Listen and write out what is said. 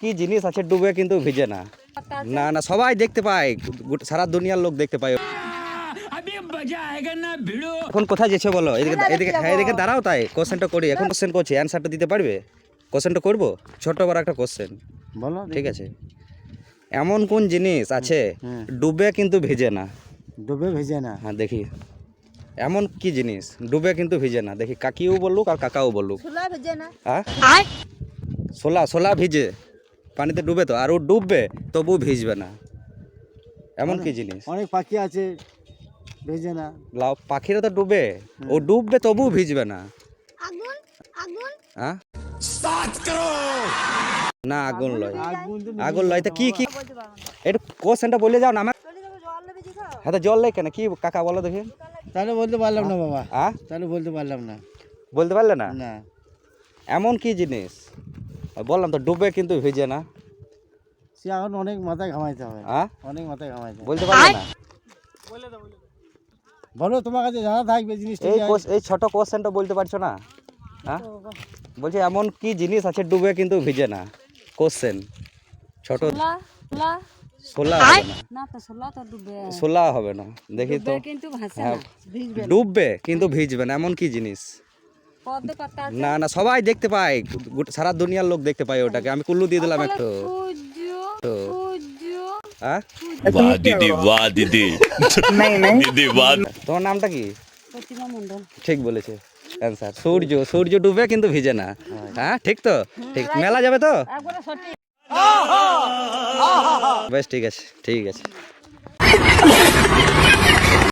কি জিনিস আছে ডুবে কিন্তু ভিজে না? না না, সবাই দেখতে পায়, সারা দুনিয়ার লোক দেখতে পায়। এখন কোথায় যেছো বলো? এদিকে এদিকে, হ্যাঁ এদিকে দাঁড়াও। তাই কোশ্চেনটা করি, এখন কোশ্চেন করছি, অ্যান্সারটা দিতে পারবে? কোশ্চেনটা করবো, ছোট্ট বড় একটা কোশ্চেন, বলো। ঠিক আছে? এমন কোন জিনিস আছে ডুবে কিন্তু ভিজে না? ডুবে ভেজে না? হ্যাঁ দেখি, এমন কি জিনিস ডুবে কিন্তু ভিজে না? দেখি, কাকিও বললুক আর কাকাও বললুক। হ্যাঁ, সোলা ভিজে, পানিতে ডুবে তো, আর ও ডুববে তবু ভিজবে না। এমন কি জিনিস? অনেক পাখি আছে ভেজে না। লাও, পাখিরা তো ডুবে, ও ডুববে তবু ভিজবে না। হ্যাঁ না, আগুন লয়। আগুন লয় তো কি কি? একটু কোশ্চেনটা বলে যাও না আমার। হ্যাঁ তো জল লাই কেন? কি কাকা বলো দেখি। তাহলে বলতে পারলাম না বাবা। হ্যাঁ, তাহলে বলতে পারলাম না। বলতে পারলে না? না। এমন কি জিনিস বললাম তো, ডুবে কিন্তু ভিজে না। সে এখন অনেক মাথায় ঘামাইতে হবে। হ্যাঁ, অনেক মাথায় ঘামাইতে হবে। বলতে পারলে না? বলো, তোমার কাছে জানা থাকবে জিনিসটা। এই ছোট কোশ্চেনটা বলতে পারছো না? হ্যাঁ, বলছি এমন কি জিনিস আছে ডুবে কিন্তু ভিজে না? কোশ্চেন ছোট। সোলা হবে না, সোলা হবে না। দেখি তো। হ্যাঁ, ডুববে কিন্তু ভিজবে না, এমন কি জিনিস? না না, সবাই দেখতে পায়, সারা দুনিয়ার লোক দেখতে পায় ওটাকে। আমি কুল্লু দিয়ে দিলাম একটু। হ্যাঁ, वाह दीदी वाह दीदी दीदी वाह। তোমার নামটা কি? ঠিক বলেছে, অ্যান্সার সূর্য। সূর্য ডুবে কিন্তু ভিজে না। হ্যাঁ ঠিক তো? ঠিক, মেলা যাবে তো? বেশ ঠিক আছে, ঠিক আছে।